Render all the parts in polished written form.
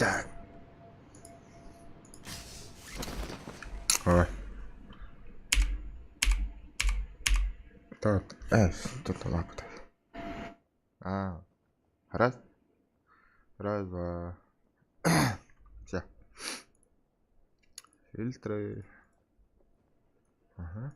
Dang. Rồi. طب اسف معك. خلاص خلاص بقى. صح. فلتر. اها.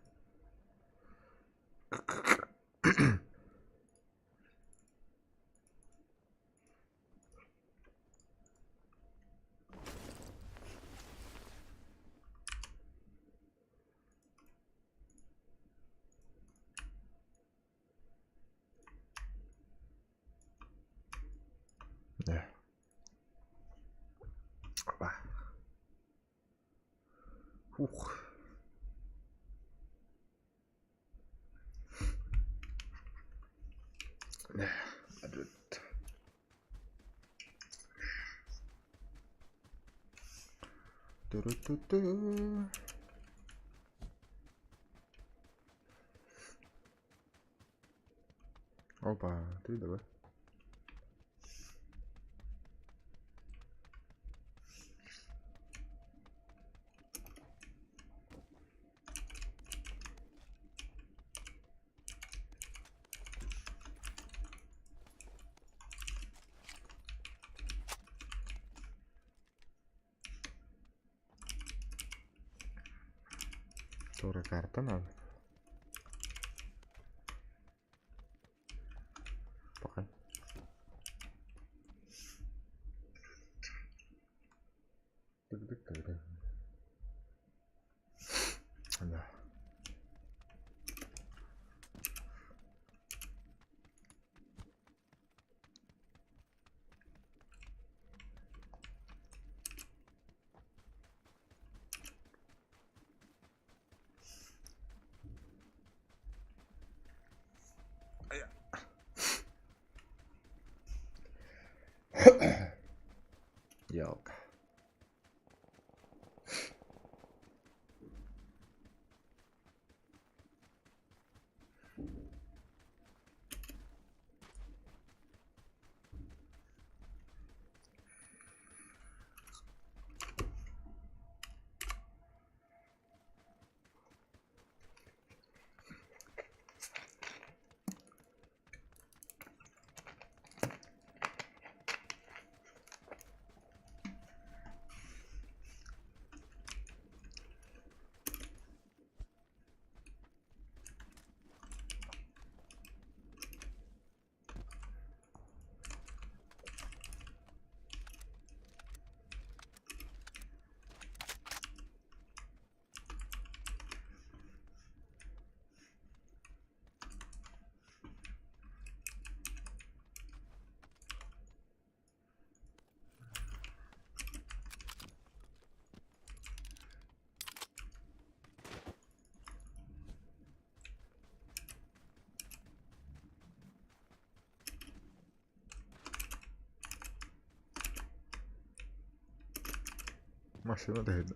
ده. اوه. ده. Opa, tudo bem? Sobre carta nada. Ok. Anda. Yup. Maşına da hedi.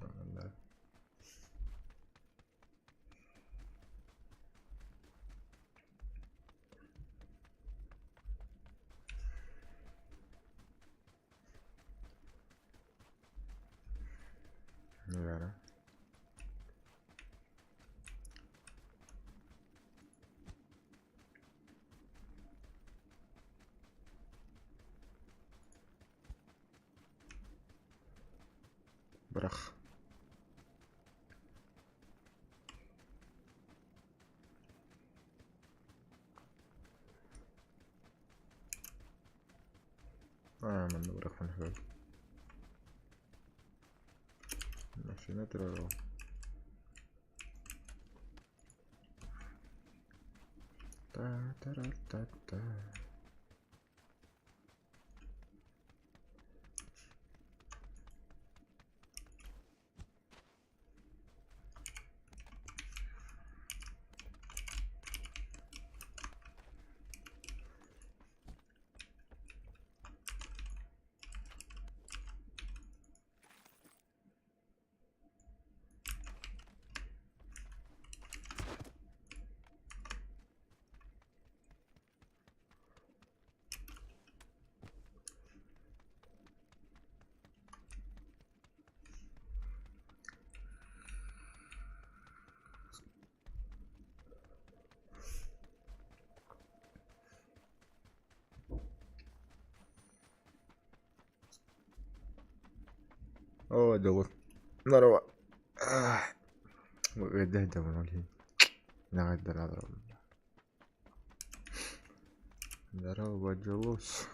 Yani. Bırak. من bırak من هذا. Maşına da. Ta ta ta ta. اوه جوك نروى غده من وجهي نغدر هذا نروى جلوس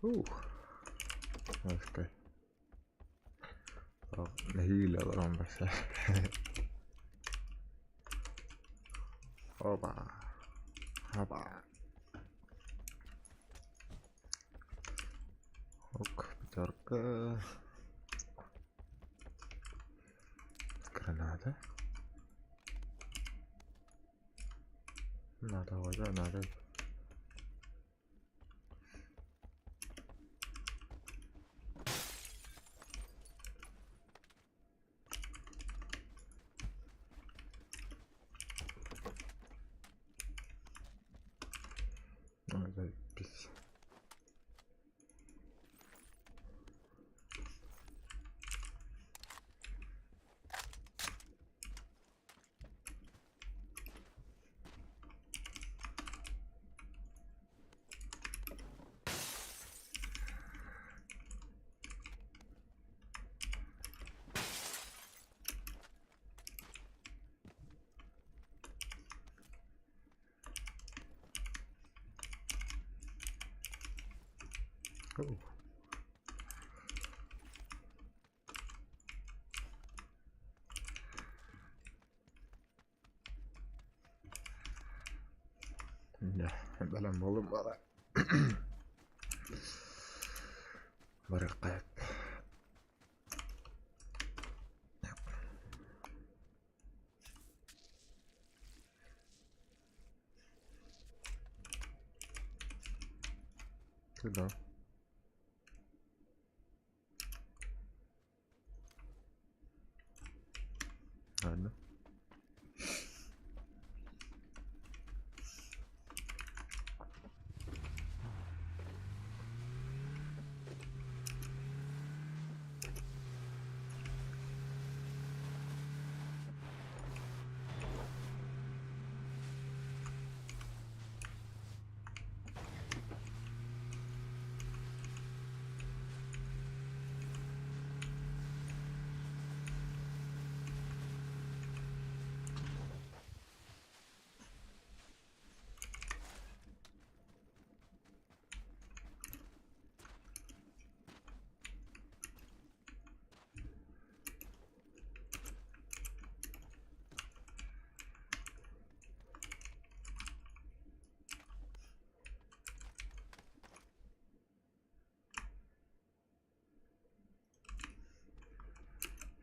اوه اوكي هيلا ضرب بس هوبا هوبا اوك بتركه granada nada ولا nada nada بس اوه ya dalam volume برقات كده هذا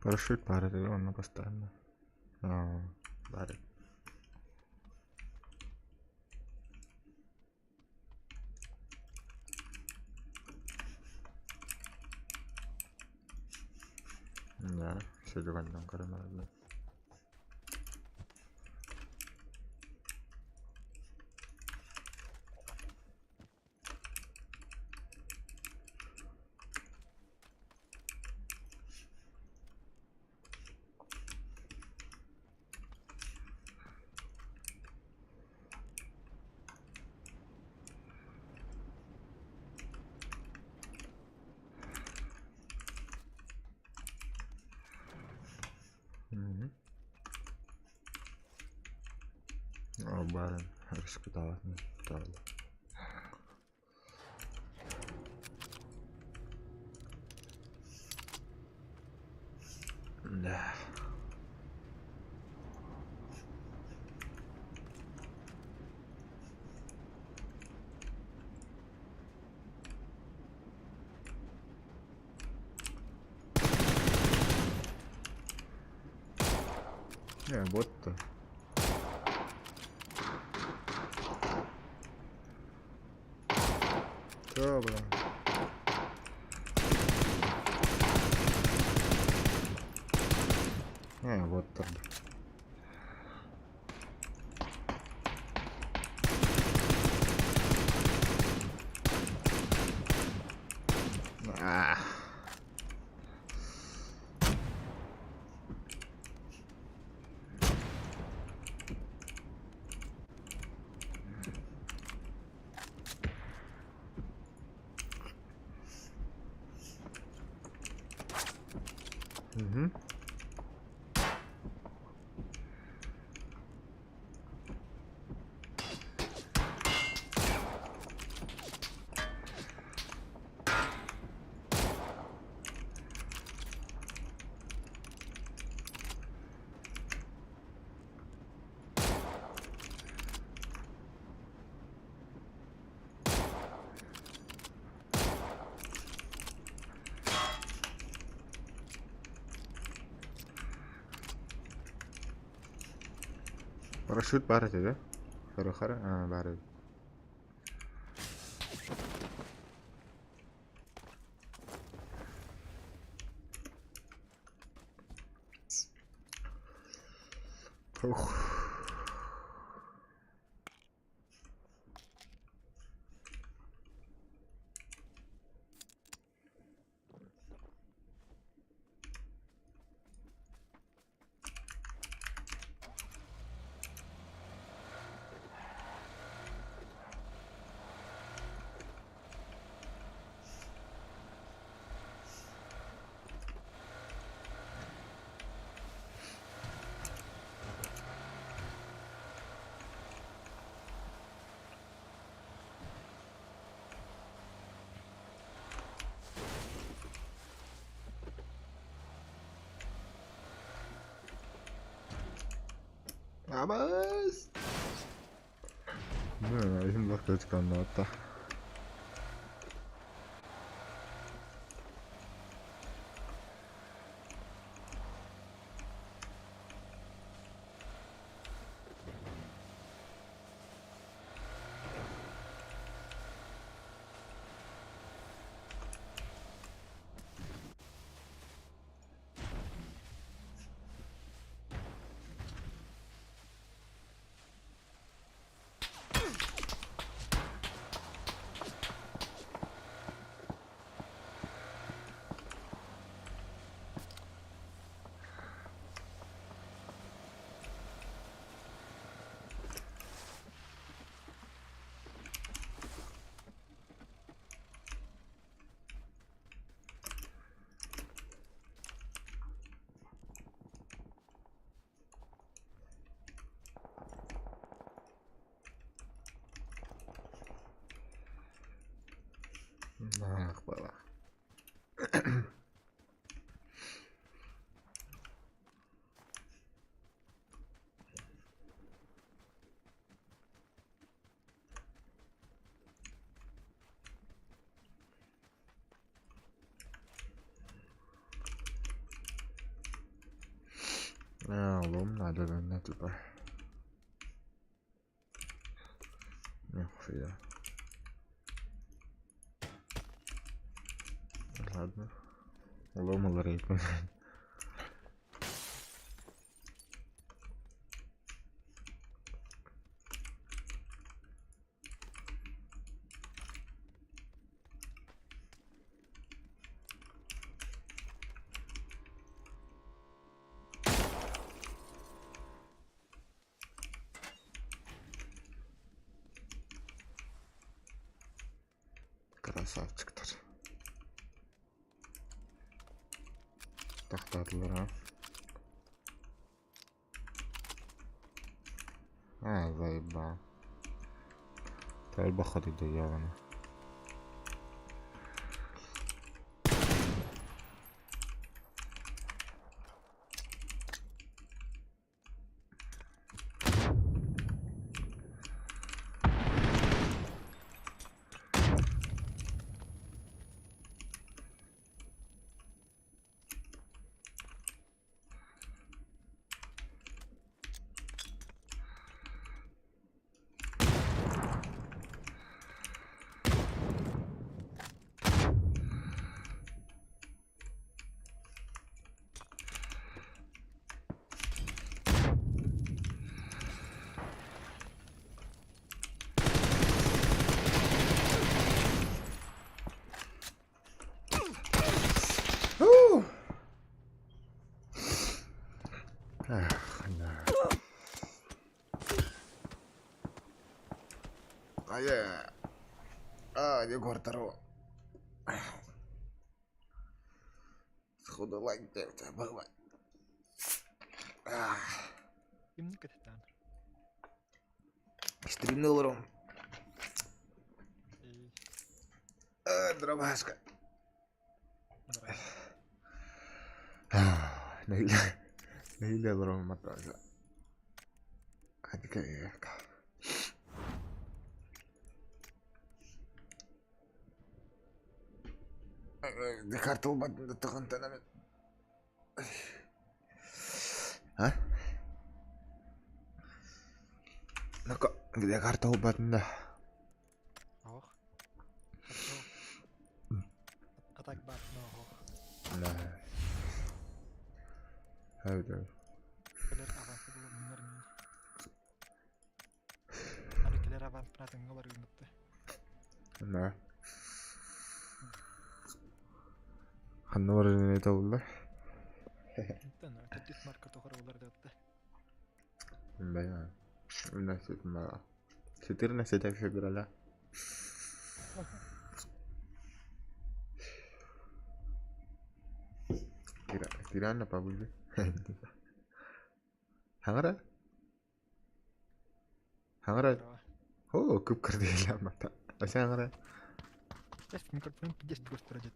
parachute بارد انا بستنى بارد ya saya juga bilang karena barang harus ketawa nih ketawa nah ya botol coba ya botol Mhm. باراشوت بارد ده خره بارد. اوه. Vamos. Bueno, hay un bloque con nota. Ach, baba. Ja, oğlum nerede ben ne tutar? Yok ya. Ладно. Oğlum olur eğitmen. Красавчиктер. Тоқтатылар ha. Заебал. Тәлбі қадиді яғына. Dia gua taruh. خذوا لايك تابعوا. Gimana ketetan? Stream dulu dong. Drama haska. Nahila dong mata. Hadi kayak. Di kartu obat tekan tanam. Hah? Naka, di kartu obat dah. Oh, attack bat no. Nah, ada. Killer avant belum bener nih. Ada killer avant pernah tengok baru inget deh. Nah. Hannover ini tahu lah. Itu nah, jadi market tuh kalau ular deh. Banyak. Nasib malah. Setir nasi tak februari lah. Kira apa boleh? Hangara. Oh, kup kerja lah mata. Asal hangara. Just microphone just terus aja.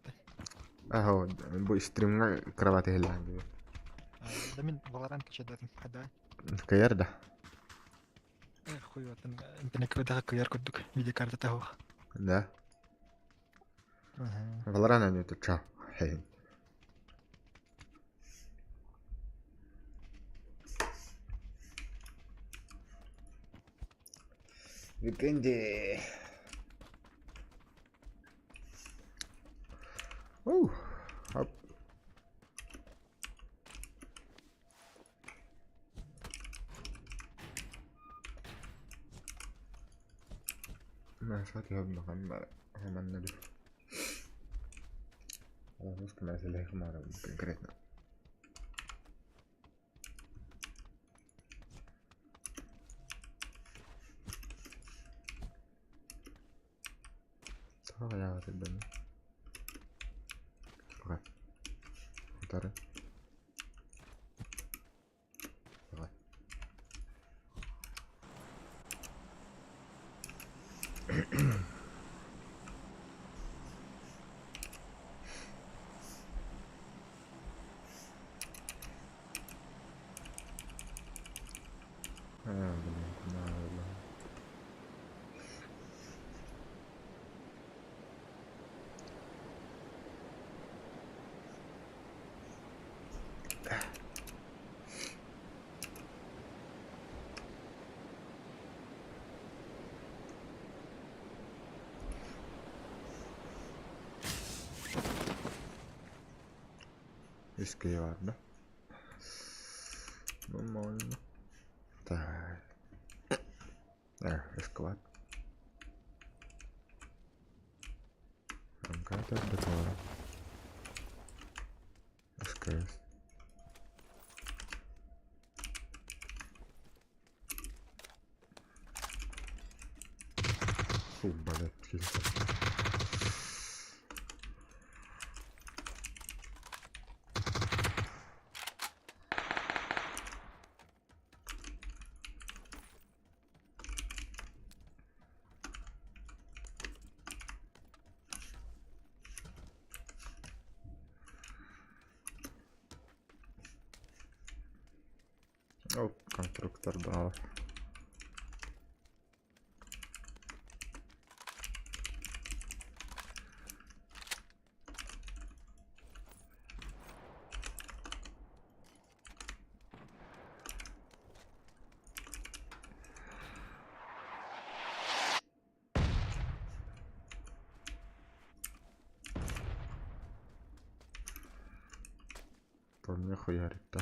Oh, bu stream nggak kerabat hilang gitu. Damin Valorant كشدت حدا Kayar dah. اخوي وطن انت نكرة دخل كيار كدك فيديو كارت تهو Dah. Valorant aja tuh cah. Hei. Weekend deh. Up. ما فات لهم محمد النبي. خلاص كنا سلهي خمارة ممكن كريتنا. Tahu ya ribbon. Oke. Bentar ya. Oke. Benar. Iski vardı. Normal. Iski var. Angkata betul. Iski. Balet gitu. Oh, konstruktor bawah. Tornya khuyar itu.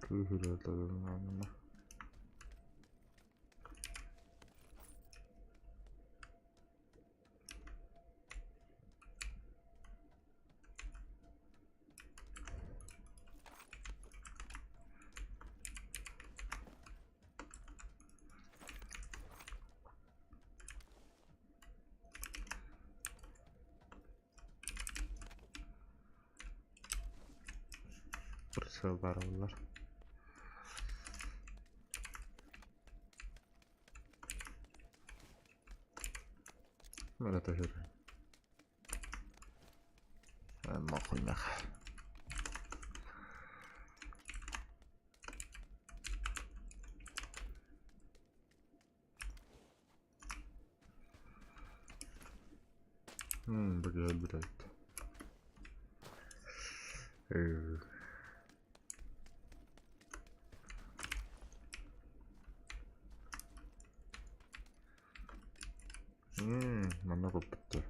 Sudah tahu mana. Şöyle arabalar. Böyle taşır. Ama koymak. Güzel bir ayet. Mana koptu.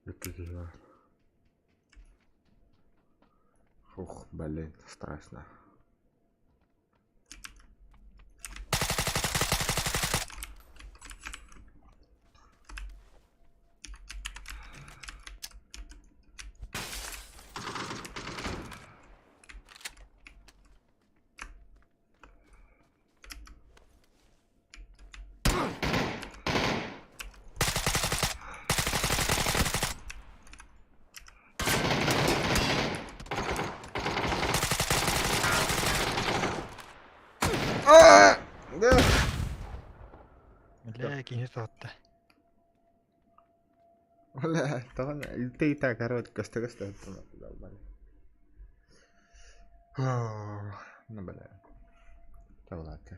Bitti ya. Блин, страшно. Да. Леги сотта. Вalla, طبعا التيتا كروت كست نبلا تولات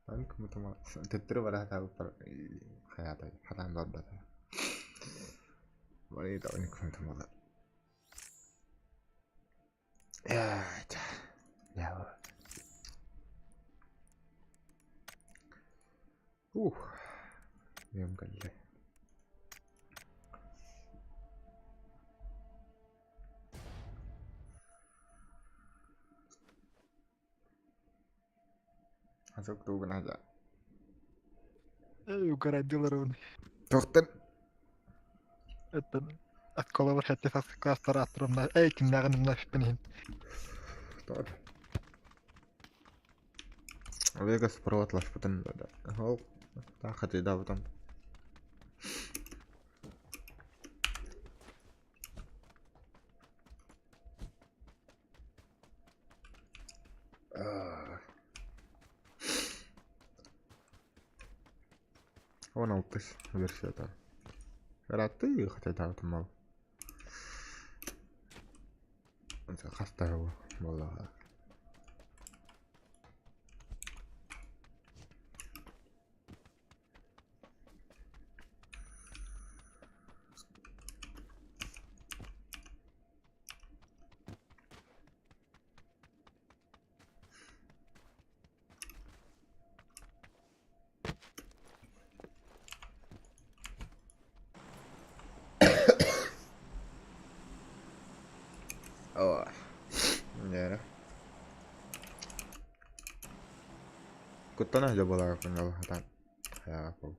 أنك متما تترى ولا هتعرف حياتي حتى عن ضد وليد أنك متما يا يا يوم قال لي Masuk tuh kena aja. Yukarı ediyorlar. Dokter. Että kolla var hette fast kastar attromna. Ei kimnägen nämä fippenihin. طيب. Vegas провод лаш потом да. Хол. Та хати да потом. هو انا وطش версия да. Раты хотя да вот мал. Он за хаста его والله. Oh, ya. كنت انا هجيب لك من الهتان يا فوق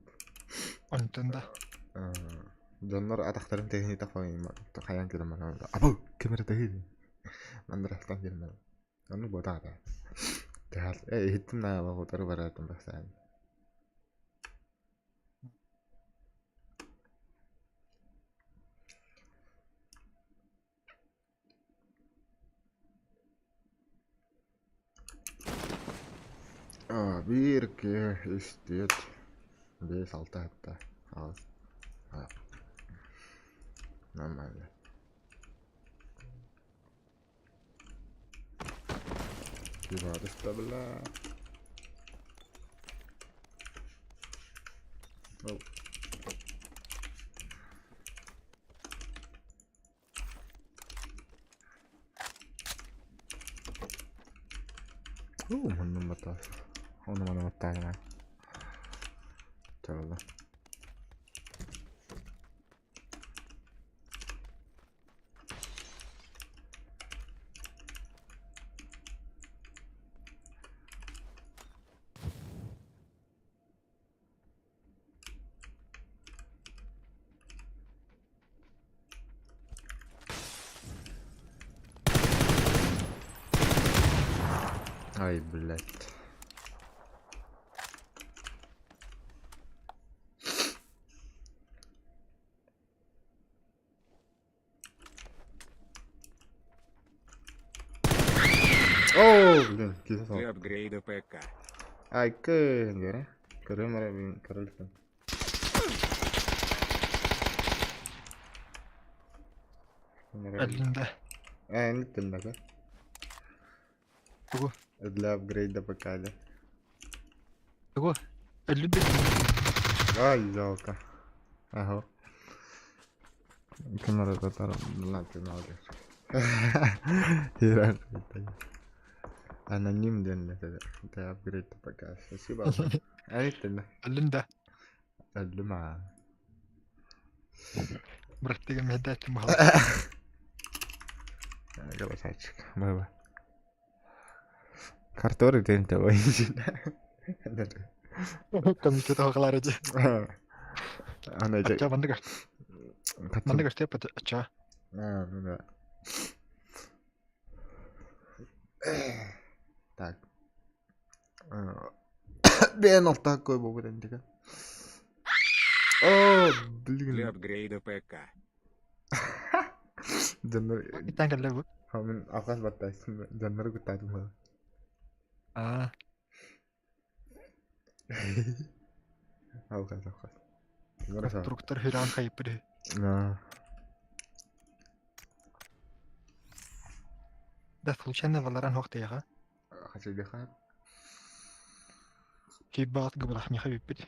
Ontunda. جنر اتختار تهني تفاين ما تخيان كده من ابو كاميرا تهني من راح تنجل من انا بوتاتا تهال ايه هتنا وهو تربرات بس يعني بيركي اشتيت بيس على خلاص نعم عليه كيف هذا استبلا من متى هون ما متى ترى Ай, блядь. О, блин, киса. Для апгрейда ПК. Ай, кынгere. Kırılmara bin kırılsın. Әллинде. Неттен бака. Тугу. Для апгрейда покали. Тугу. Әллинде. Ай, жалко. Ага. Камера татар ладно надо. Иран. Аноним денлedi. Для апгрейда пока. Спасибо. Неттен. Әллинде. Әллүма. Бұраттығы медәтім бағала. Красавчик. Баба. Картори тенте ойыншы. Комитет бағалар еді. Ана же. Ача, манды көшті еп, ача. Ну да. Так. Бен ол такой был брендика. О, Для блин. апгрейда ПК. Жаннар. Итан кәлі бұл. Мен авқас баттайсың. Жаннар күттайдым ба. Авқас. Нұраса. Тұрықтар хүраған қайып бірі. Да, случайно валаран хоқтайға. Қачай дехат. Кейіп бағыт ғыбылақ меха беппеді.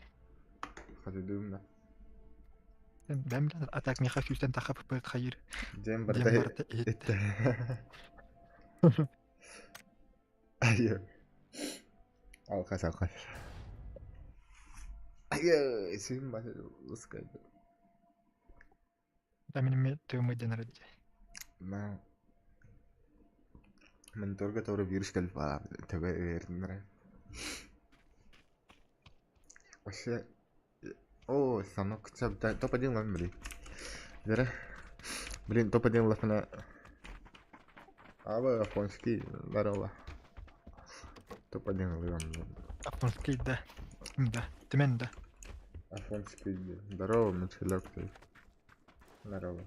Қачай дүйім да. Бәмді атак меха сүйстен тақап бұйт қайыр. Дем Дем барда барда етті. етті. Айо. Авқас. Айо, сүйім басы ұскайды. Бәмінеме түйімі денер еді. من ترجع توري فيروس كالفا تبقى وش اوه استنى كنت بتاع توبا دي ما بلي جرا بلين توبا دي لفنا ابا فونسكي لا روح توبا دي اللي Афонский да. Да. Тімен да. فونسكي здорово من شلوك لا روح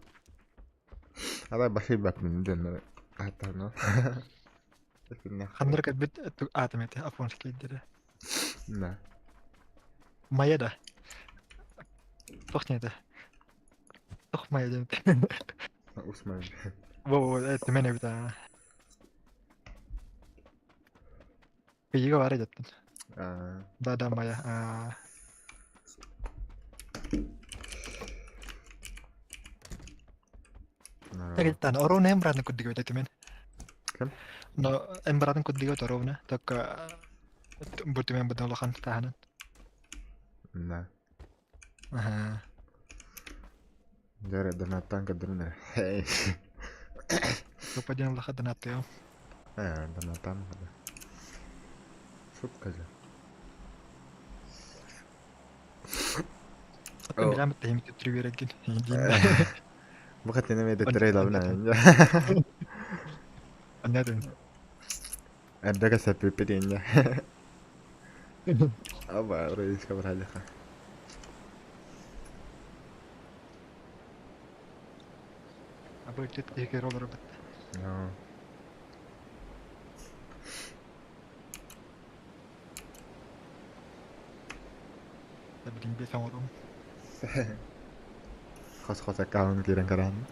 هذا بحبك من دنا حتى انا Қандыр кәдбет атым еті Афонский деді. لا Майя да. Тоқ не еді. Тоқ майя деді. عثمان Во, тімен ебіті. Күйігі бар еді. Да, майя. Тәгілттен, ороуны әмбіратын күддігі өті тімен. Кім? Әмбіратын күддігі өті ороуны. Тәк бұл тімен бұдан олақан тағанын. لا Ага. جرى ده ناتان كدرنا Kemudian lah kata nato ya. ده ناتان هذا شوف كذا Tapi bilang betul itu trivia lagi. بقت انا ميدا تريد ابنا Anda tuh. ادك سبيبتين ابا رئيس كبر هذا Apa itu tiga roller bet. Tapi di biasa orang. خاص اكاونت كيران كران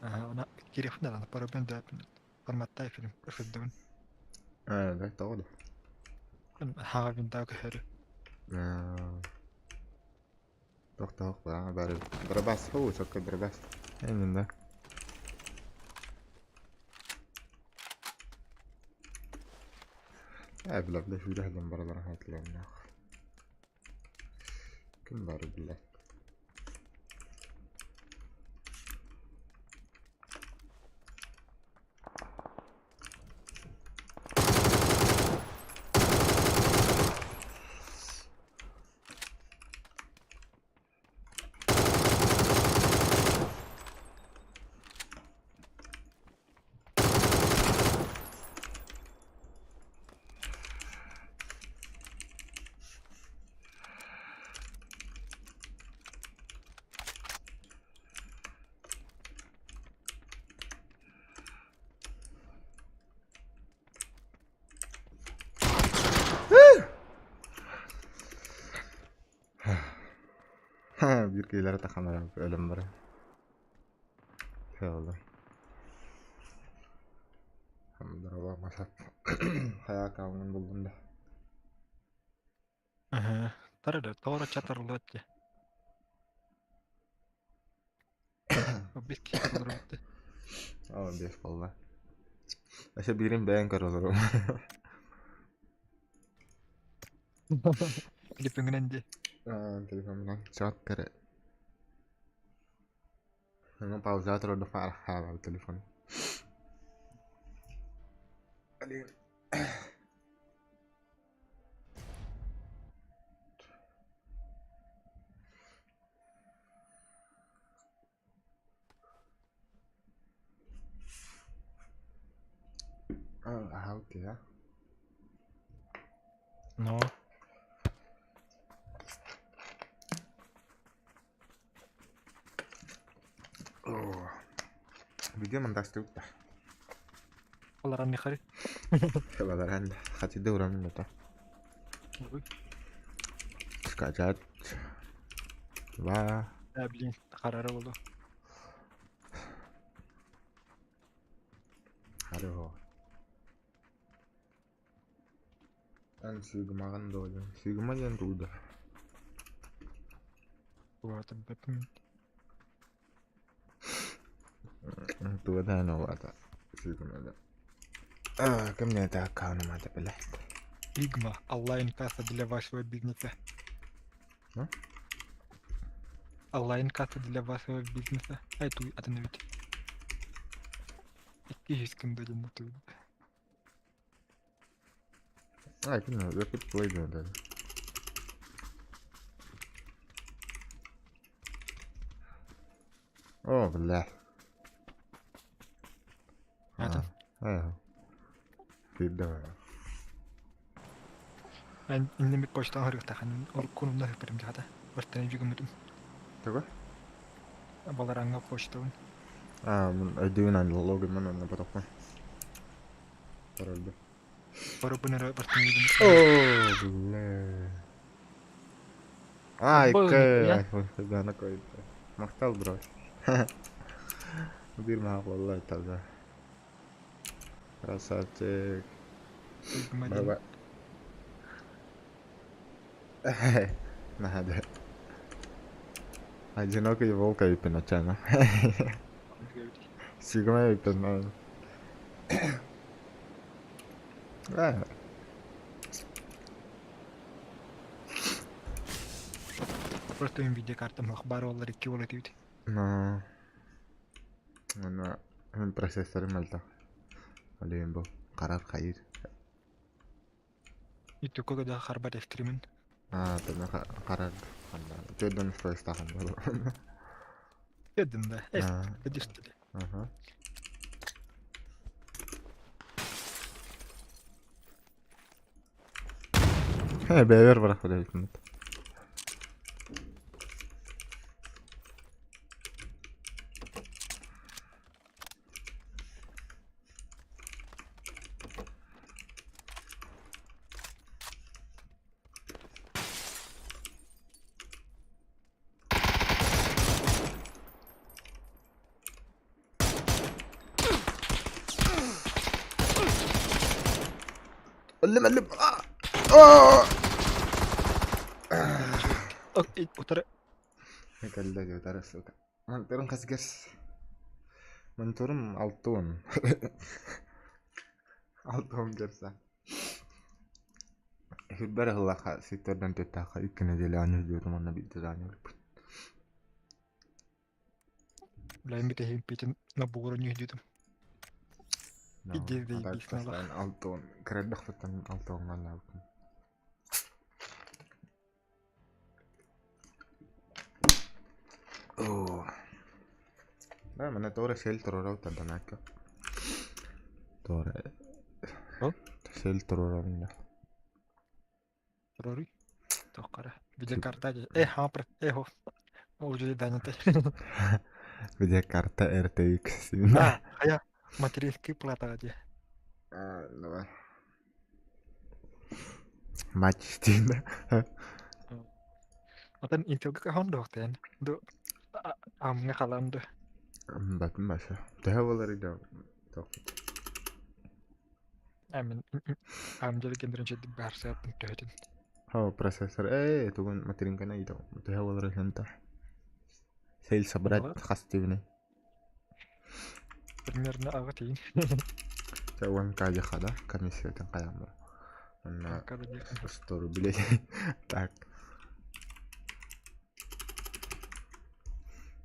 Anak kiri pun dalam para benda format type film film ده تاخده kan hal benda ke hari. تاخده بارد برباس هو سكر برباس يعني ده بلا بلا شو ده لما برا راح لنا كم بارد بالله Bir kıyılara takamar abi. Ölüm var. Şey oldu. Alhamdülillah masat. Hayat avının buldum da. Tarada doğru çatırlı ötçe. O bir kişi olur bitti. Ama 5 valla. Aşağı birim beğen kar olurum. Filipin önce. Telefonumdan cepat kare. Memang pausa terus udah parah hal telepon. Aduh. Oh, oke ya. No. Oh. Video mentas tuh. Olaran ne kare? Kebetulan hati dia orang minta. Sekajat. Wah. Ne bileyim kararı oldu. Aduh. Kan Sigma kan doang. Sigma yang tuh udah. Bu arada benim Tuh ada no ada. Sigma ada. Ah, kamu nyata kau nama tapi lah. Ligma. Allah'ın kasa dile başlıyor biznese. Ne? Allah'ın kasa dile başlıyor biznese. Ay tu adını bitti. 200 gün dönüm tu. Ah, itu no, dia put play dulu tadi. Oh, belah. Adam. Ayo. Tidak. Ben inlemek baştan harita hanım. Ol konumda hıpırım jada. Baştan juga mutum. Coba. Balaranga poştun. Aduin an lo gimana dapat apa? Taruh dulu. Baru bener baştan juga. Oh, belah. Ah, Apa ike. gitu ya? Sudah anak kau itu. Maktal bro. Bir maaf wallahi taala. Rasa cek. Ligma Bawa. Nah ada. Aja no kayak volka itu nacana. Sigma itu no. Ah, Просто им видео карта махбар олар 2 болот үйдü. no. Ana prosesörüm malta. Alayım bu. Karar hayır. Itu kok da harbat ekstremin. Tanya karar. Itu dan first tahan dulu. Dedim de. Ha. Edişti. Aha. He, beber bırak öyle hükümet. Ölüm. Utara. Kalda götür suka. Manturun kasih gas. Manturun altun. Altun gersa. Hibbar Allah situ dan tetaka ikan jalannya juga teman nabi jalannya. Lain bir de hem peçin na boğuran yüzdüm. No, İyice değil ada bir sınav. kesan altun. Keredak petan altun malam. Oh. Nah, mana tore shelter ora utan naka. Tore. Oh? Shelter ora minna. Rory. Tokara. Video karta aja. Hampir. Ho. O jadi danete. Ke Jakarta RTX. Ah, kayak materi skip lata aja. Apa? Match Cina. Atan Intel ke Honda waktu ya. Do amnya kalan deh. Mbak masih تهول رجع Amin. Jadi kenderen jadi bahar saya pendahin. هو بروسيسور تكون ما ترين اي تو تهول رجع انت سيل Malah صبرات خاصتي بني primernya agak ini. تاوان كاجا خدا كان يصير تنقيا مرة أنا Kalau dia kan. أسطوري بلي تاك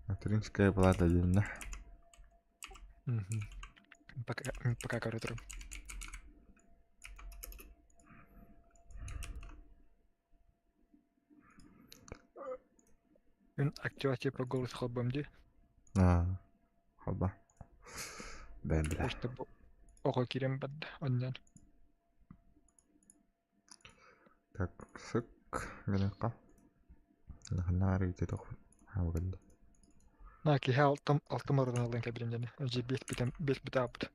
ما ترينش كيف بلاتا جنة Pakai karo terus. Ini aktivasi pegol sekobam dia. حبة بابلا Terus tebuk. Oko kirim pad onyan. تاك سك غنقة ناري تدخل حاول Nah, kiha altum orang lain kayak bilang jadi. Jadi bis betapa.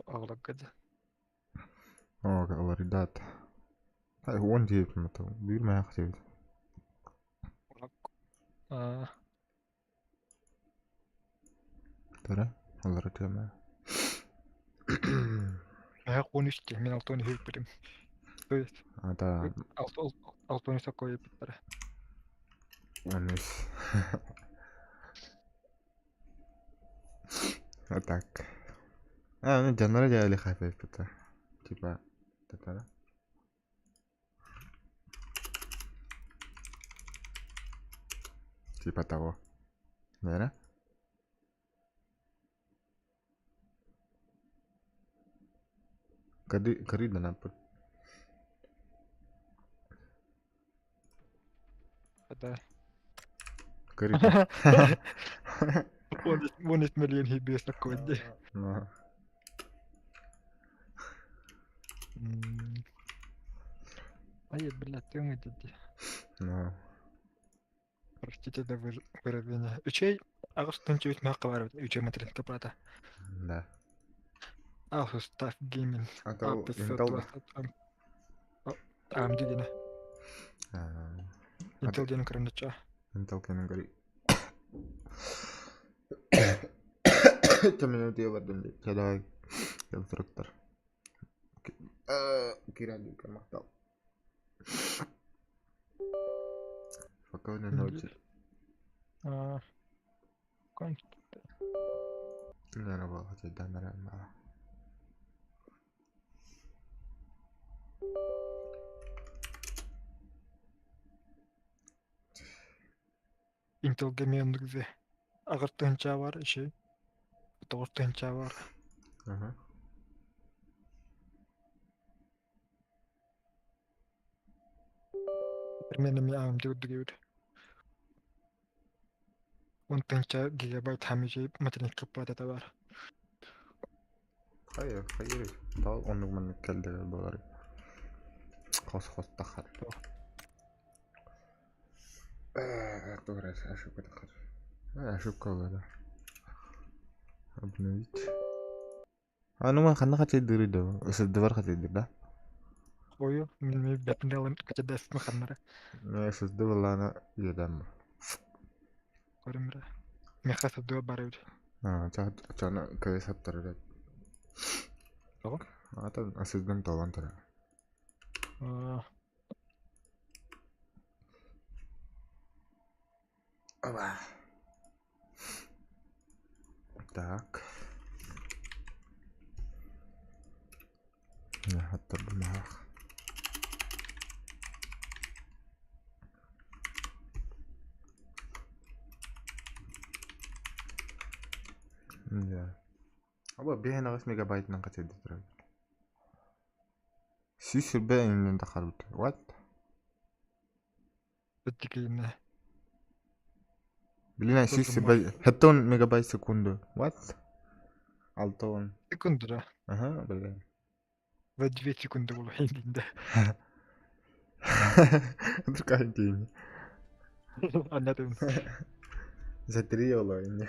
Agak aja. واردات هاي هو نجيب متو بير ما يختلف Ah, ترى الله رجع ما aku kunis sih, min altoni hiu pirim. Terus, هذا altoni sako hiu pirim. ونس أتاك أنا جنرال جاي لي خفيف بتاع تبا تترى تبا تاو نرى كري دنا بت Ada. كري دنا Bonus million hiu biasa sako aja. Ayo belat tuh jadi. Terus kita ada berbeda. Ucai, aku setuju sama kabar. Ucai materi keberatan. لا Aku staff gaming. أتو Apa إنتل AMD gini. Intel dia keren aja. إنتل كان قري community overden كذا كالتركتر كيرا دي كمقطع فكرني نوتي Kan إني أنا بقى جدا مرة معه Intel gaming gitu. Agar tencawar sih. Atau tencawar. Permainan AMD udah gitu. Untuk gigabyte hamil materi keberatan tawar. خير خير طال أنك من نتكلم البغري خاص خاص تأخر تغرس أشوف تأخر أشوف كذا أبنيت أنا ما خلنا خاتي ديري ده بس الدبر خاتي دير ده Oh iya, ini dalam kecerdasan makan mereka. بس الدبر أنا يدم Orang mereka. Mereka satu baru. أنا كيس هتر Apa? أنا أسيدنا طبعا ترى так حتى بالمعاق أبغى بيه ناقص ميجا بايت نانقة تدري سيس الباقي اللي دخلت وات Sedikitnya. بلينا سيس الباقي هتون ميجا بايت سكوندو وات التون Sekundra. أها بلين Wajib sekundra dulu ini. Terkait ini Anda tuh. Satria والله ini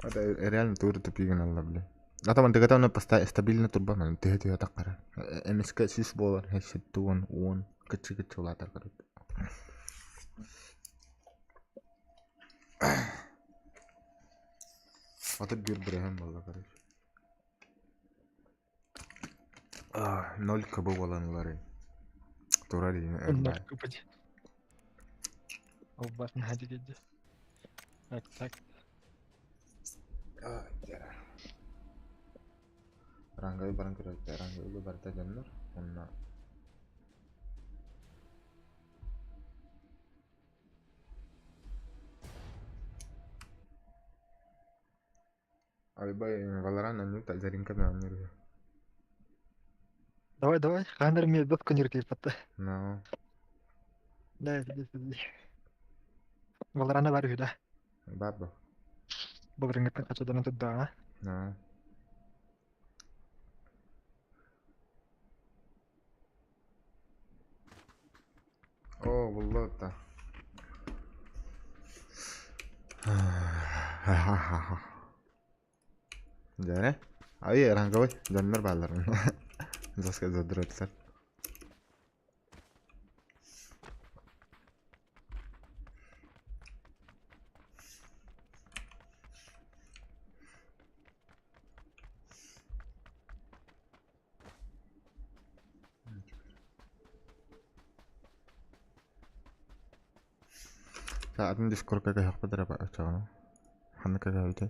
ada real tour tapi kan Allah beli atau man tegata na pasta stabilna turba man tehe takara MSK sis bolan hesetuan uon kecil latar karut atau bir Brahim valla karut nol kabo olanları torari Bener erbay kupaj. Obat nah aja gitu. Tak. jara rangga barang kerja rangga itu barta januronna Abi bay Valorant anju tak jaring kami anjir. Давай, хандар мне дотку не ртипатта. No, Да, сиди. Valorana baru sudah. baba. Beberapa kaca dan itu dah. No. Oh, والله ta. Jare? Ayo rangga we, janur Valorant. Just kayak zadrot sar. Saat ini Discord kagak hak pada apa aja. Hanya kagak itu.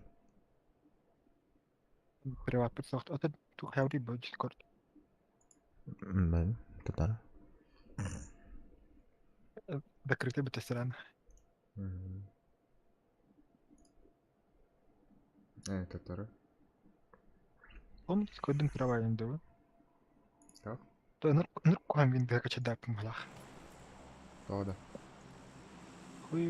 Приват софт. А ты тут хавди бо Discord. Baik, total. Закрытый бетесран. Total. Он Discord ден права инду. Так. То нэр куам вин бэка чадак малах. Tahu dah. Хуй.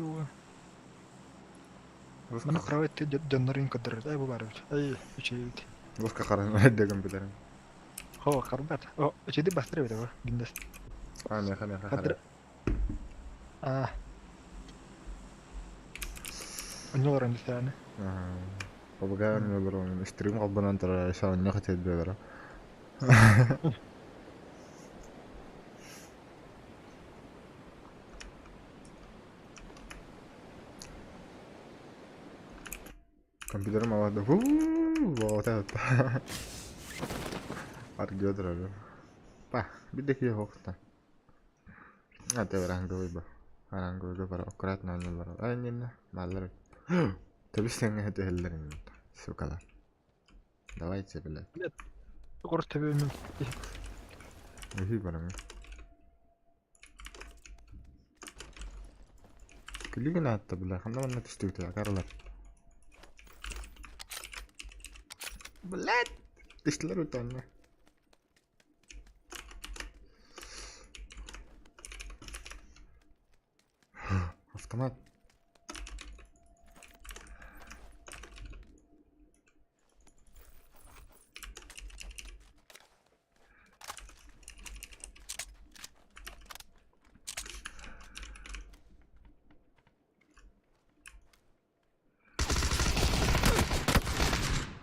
Terus Mana prava ты донорин кадр. Ай бу барыш. Ай учейт. terus kekaran ada komputer. Хо карбат. О, учейди бастре бедо. Гиндас. Kan ya kan. Кадр. А. Нёран дисана. Kebetulan ngobrol stream kapan antara soalnya kecil dulu. Komputer malah tuh, wow tahu. Arjo terlalu. Pah, beda kia hoax ta. Ada orang gue baru akurat nanya baru. Ini nah, maler. Tapi setengah itu heller ini. Suka lah. Давай тебе, блядь. Город тебе ну. Иди барang. Клигна атта, блядь. Хана мана тестуйте, акарлар. Блядь. Тестлер утанна. Автомат.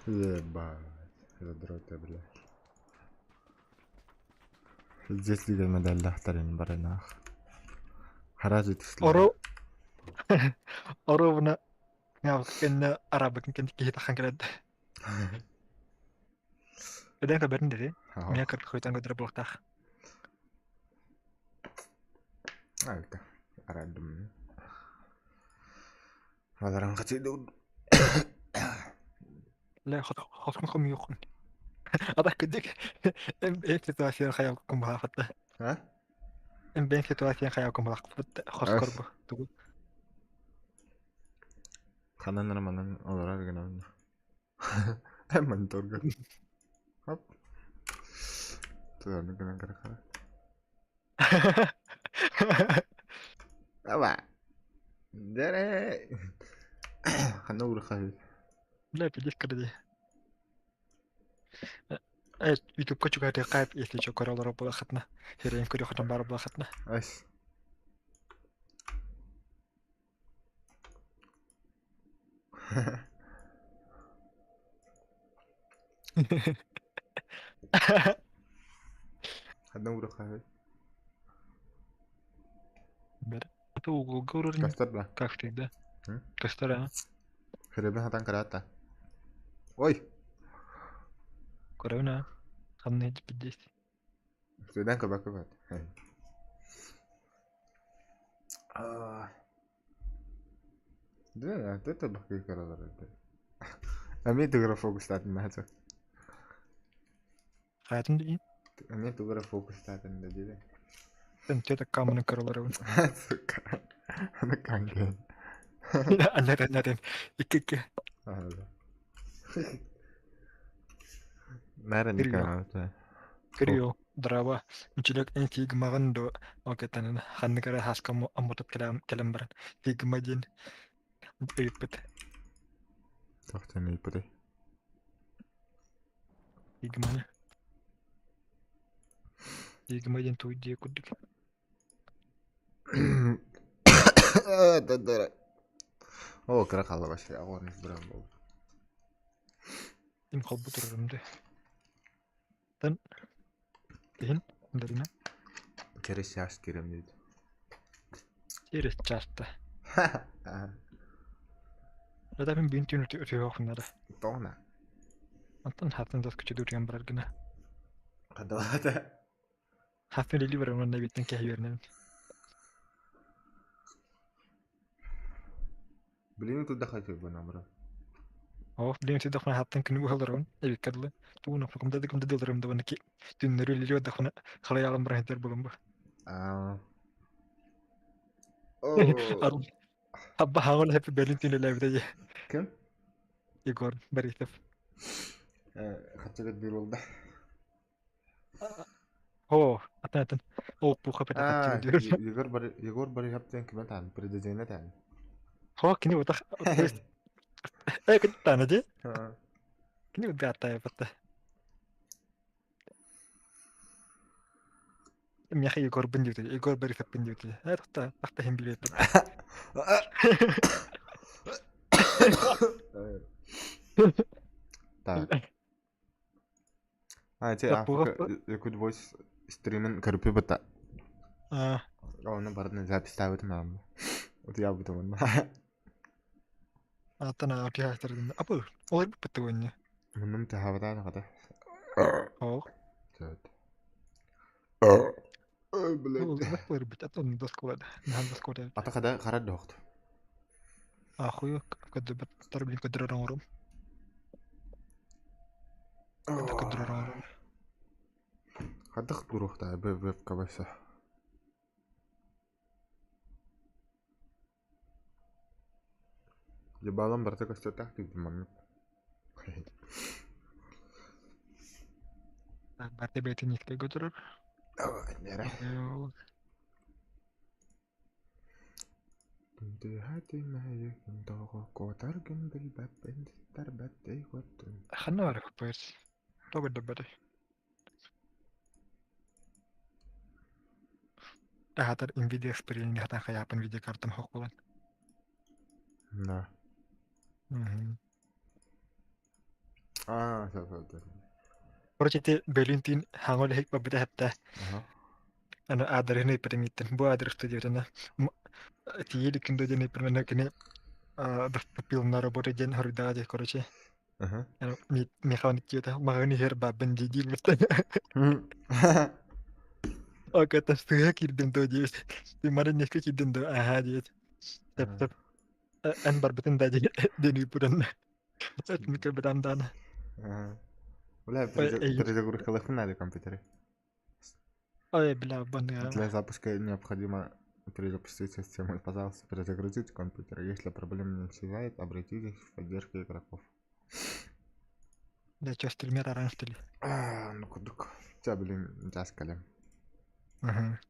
Ебать. Задрот я, блядь. Здесь ли медаль дахтарин баранах. Харазы тестлер. Оро. Оро бuna ngawken Arab kan kita kan kira. Ada yang kabarin deh. Mia kerja kuitan gue terblok tah. Alta. Aradum. Malarang kecil dulu. لا خصكم يخن هذا كدك ام بين سيتواسيون خيالكم بها فتا Hah? ام بين سيتواسيون خيالكم بها فتا خص أس. كربه تقول Kanan ramanan olahraga kenapa? Emang turga. Hop. Tuh ada kena kara-kara. Apa? Dere. Karena udah kali. لا بيجيك كده ايه يوتيوب كوتشو هذه قاعد يسلي شكر الله رب اخذنا هيرين كل خدم بارب اخذنا As. Kadang udah kayak Бер. Это угол говорим. kastar lah. Как всегда. Hmm? Ресторан. Kerja hatang kerata. Oi, Корона. Хамны 50. sudah kebak. Ah, ده ده بحكي كرا ده. أمي تقرا فوق ستات المهزة. Hayatım değil. أمي تقرا فوق ستات النجدة. Ben tüyde kamını kırılırım. أنا كان جاي. Anladım. İki. هذا. نارا Kırıyor. نكا. Kırıyor. Draba. Üçülük en sigmağın da o ketanın. Hanı kara haskam amutup kelam baran. Sigmacın. Öpüt. تختني بدي. Sigmanı. Sigmacın tuğcuya kuduk. تدري. هو كرا خلا بس أول نسبرا بول. İm kalbu dururum de. Ben. Dehin. Derine. كريس ياس كريم ديد. Yeriz çasta. Ada ben bin tünü ötüyor okunları. طونا. Antan hatın da küçük duruyan bırak gına. خدواته. Hatın dili var onun ne bitten kehiyerine. بلين تدخل في بنامرة. Oh, bilin siz dakuna hattan kını bu halaron. Evi kadlı. Tu nafrakum da dikum da dolarum da bana ki. Tünleri lili dakuna khalayalam bırakır bulun bu. أوه. Arun. Habba hawal hep Berlin levde كم؟ Igor Beritov. خدت لك دير والله. Oh, atan. Oh, bu kapet atak diyor. يغور بري هبتين كمان عن بريد زينات يعني. Ho kini utak. Kita tanah aja. Kini udah ata ya patah. Em ya Igor benjut aja. Igor Beritov benjut aja. Takta hem bilet. طيب. تي Tapi عارفك يكون فويس ستريمين كربي بتا. ah, أنا برضه زاد استعبت معهم. وتي أبو تمنى. atan aku dia terus. Apa? Oh, betulannya. من نمت هابط أنا قدح. Oh, زاد. oh, بلد. betul betul atau ndas sekolah dah. Nah, ndas sekolah. أعتقد ده خرج ضغط. Aku kedebat terbeli ke orang-orang. Ke orang-orang. خدخت بروح تاع بيب كبسة. جبالهم برتك استتحت بالمنط. Berarti beti nih kayak gue terus. نرح. كنت هاتي معي كنت قوتر جنب الباب انت تربت اي وقت. خلنا نعرف بس. طب الدبته. هذا Nvidia experience ini hata kayak apa Nvidia kartu hokulan. لا. شوف. Project Berlin hangol hek babita hatta. Ano adar ini perimitan. Bu adar studio dana. Tiye dikindo jeni permana kini. Film na robot jen harus dah aja korece. Ano mi kawan kita makani her baben jiji betul. Oke tas tuh ya kirim tuh aja. Dimana nih kirim tuh aja. Tep. An barbetin dah aja. Jadi puran. Mikir berandan. ولا بريزا غوري خلفنا على الكمبيوتر. Ой, бля, баня. Для запуска необходимо перезапустить систему. Пожалуйста, перезагрузите компьютер. Если проблема не исчезает, обратитесь в поддержку игроков. Да, что, стример оранж, что ли? Ну-ка, ну-ка. Тебя, блин, сейчас колем. Ага.